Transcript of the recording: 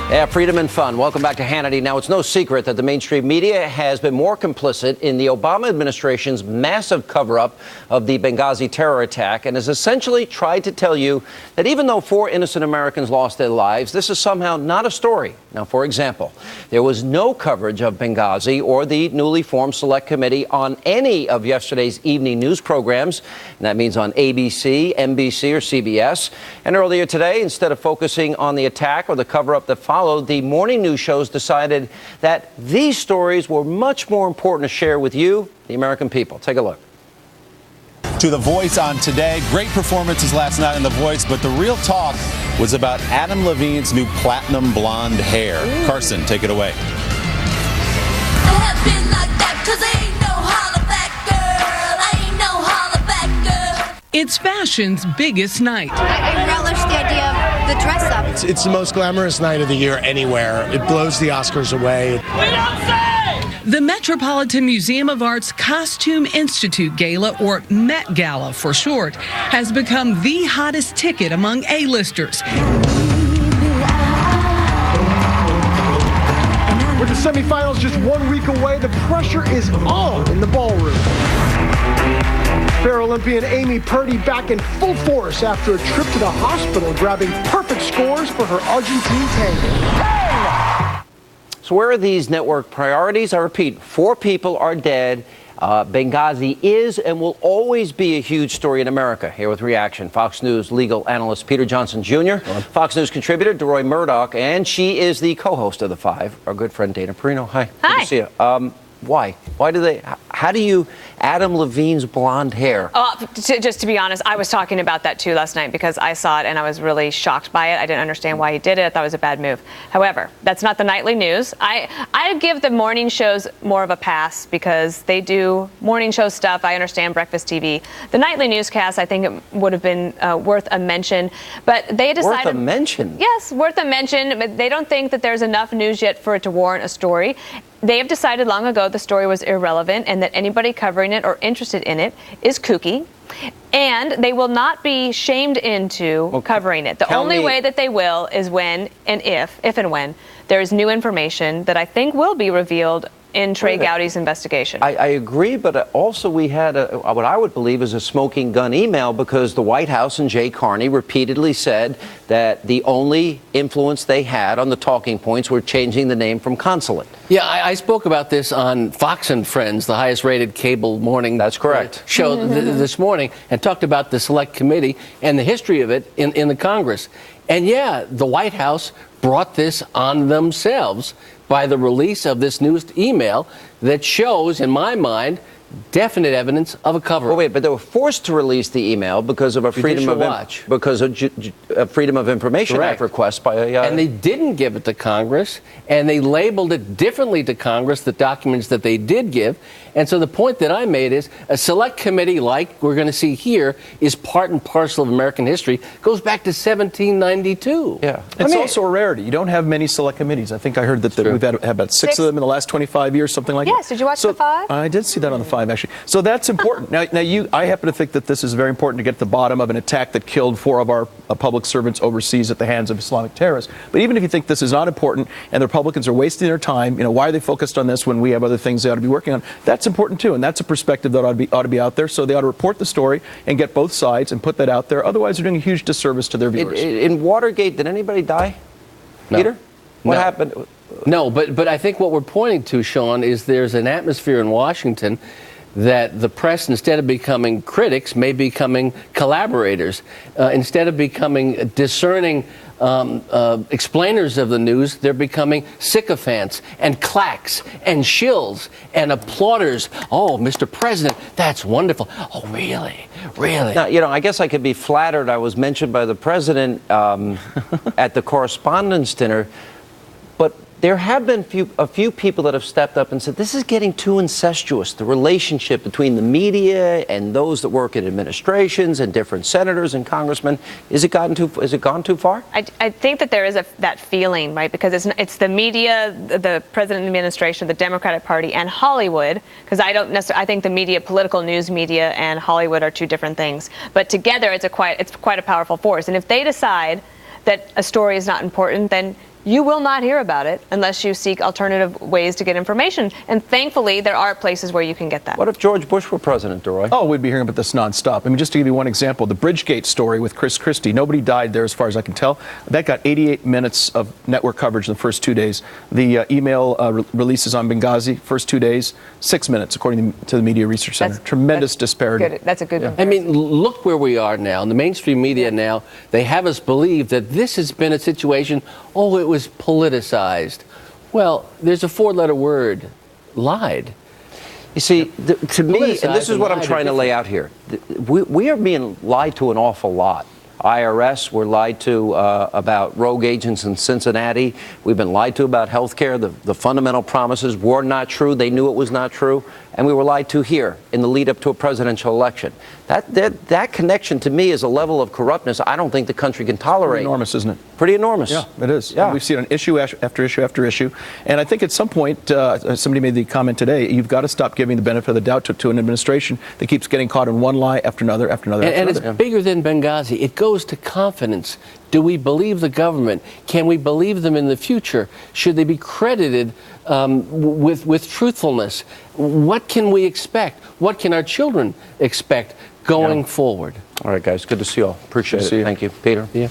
Yeah, freedom and fun. Welcome back to Hannity. Now, it's no secret that the mainstream media has been more complicit in the Obama administration's massive cover-up of the Benghazi terror attack and has essentially tried to tell you that even though 4 innocent Americans lost their lives, this is somehow not a story. Now, for example, there was no coverage of Benghazi or the newly formed Select Committee on any of yesterday's evening news programs, and that means on ABC, NBC, or CBS. And earlier today, instead of focusing on the attack or the cover-up that followed, the morning news shows decided that these stories were much more important to share with you, the American people. Take a look. To The Voice on Today. Great performances last night in The Voice, but the real talk was about Adam Levine's new platinum blonde hair. Ooh. Carson, take it away. It's fashion's biggest night. I relish the idea of the dress up. It's the most glamorous night of the year anywhere. It blows the Oscars away. We don't say! The Metropolitan Museum of Art's Costume Institute Gala, or Met Gala for short, has become the hottest ticket among A-listers. With the semifinals just 1 week away, the pressure is on in the ballroom. Paralympian Amy Purdy back in full force after a trip to the hospital, grabbing perfect scores for her Argentine tango. So where are these network priorities? I repeat, 4 people are dead. Benghazi is and will always be a huge story in America. Here with reaction, Fox News legal analyst Peter Johnson Jr., Fox News contributor DeRoy Murdoch, and she is the co-host of The Five, our good friend Dana Perino. Hi. Hi. Good to see you. Why? Why do they? How do you Adam Levine's blonde hair? Just to be honest, I was talking about that too last night because I saw it and I was really shocked by it. I didn't understand why he did it. I thought it was a bad move. However, that's not the nightly news. I give the morning shows more of a pass because they do morning show stuff. I understand breakfast TV. The nightly newscast, I think it would have been worth a mention, but they decided. Worth a mention? Yes, worth a mention. But they don't think that there's enough news yet for it to warrant a story. They have decided long ago the story was irrelevant and that anybody covering it or interested in it is kooky. And they will not be shamed into covering it. The only way that they will is when and if and when there is new information that I think will be revealed in Trey Gowdy's investigation. I agree, but also we had what I would believe is a smoking gun email because the White House and Jay Carney repeatedly said that the only influence they had on the talking points were changing the name from consulate. Yeah, I spoke about this on Fox and Friends, the highest rated cable morning show this morning, and talked about the Select Committee and the history of it in the Congress. And yeah, the White House brought this on themselves by the release of this news email that shows, in my mind, definite evidence of a cover-up. Oh, wait, but they were forced to release the email because of a Freedom of Information Act request by a... And they didn't give it to Congress, and they labeled it differently to Congress, the documents that they did give. And so the point that I made is a select committee like we're going to see here is part and parcel of American history, goes back to 1792. Yeah, it's also a rarity. You don't have many select committees. I think I heard that we've had about 6 of them in the last 25 years, something like that. Yes, did you watch The Five? I did see that on The Five, actually. So that's important. Now, I happen to think that this is very important to get to the bottom of an attack that killed 4 of our public servants overseas at the hands of Islamic terrorists. But even if you think this is not important and the Republicans are wasting their time, why are they focused on this when we have other things they ought to be working on? That's important too, and that's a perspective that ought to be out there. So they ought to report the story and get both sides and put that out there. Otherwise, they're doing a huge disservice to their viewers. In Watergate, did anybody die? No. Peter? What happened? No, but I think what we're pointing to, Sean, is there's an atmosphere in Washington that the press, instead of becoming critics, may be becoming collaborators. Instead of becoming discerning explainers of the news, they're becoming sycophants and clacks and shills and applauders. Oh, Mr. President, that's wonderful. Oh, really? Really? Now, I guess I could be flattered. I was mentioned by the president at the correspondence dinner, but there have been a few people that have stepped up and said this is getting too incestuous. The relationship between the media and those that work in administrations and different senators and congressmen, is it gone too far? I think that there is that feeling, right? Because it's the media, the president and administration, the Democratic Party, and Hollywood. Because I think the media, political news media, and Hollywood are 2 different things. But together, it's quite a powerful force. And if they decide that a story is not important, then you will not hear about it unless you seek alternative ways to get information. And thankfully, there are places where you can get that. What if George Bush were president, DeRoy? Oh, we'd be hearing about this nonstop. I mean, just to give you one example, the Bridgegate story with Chris Christie. Nobody died there, as far as I can tell. That got 88 minutes of network coverage in the first 2 days. The email releases on Benghazi, first 2 days, 6 minutes, according to the Media Research Center. Tremendous disparity. Good. That's a good one. I mean, look where we are now. In the mainstream media now, they have us believe that this has been a situation, oh, it was politicized. Well, there's a 4-letter word, lied. You see, to me, and this is what I'm trying to lay out here, we are being lied to an awful lot. IRS, we're lied to about rogue agents in Cincinnati. We've been lied to about health care. The fundamental promises were not true. They knew it was not true. And we were lied to here in the lead up to a presidential election. That connection to me is a level of corruptness I don't think the country can tolerate. Pretty enormous, isn't it? Pretty enormous. Yeah, it is. Yeah. We've seen an issue after issue after issue. And I think at some point, somebody made the comment today, you've got to stop giving the benefit of the doubt to an administration that keeps getting caught in one lie after another after another. And it's bigger than Benghazi. It goes to confidence. Do we believe the government? Can we believe them in the future? Should they be credited with truthfulness? What can we expect? What can our children expect going forward? All right, guys. Good to see you all. Appreciate it. See you. Thank you. Peter? Yeah.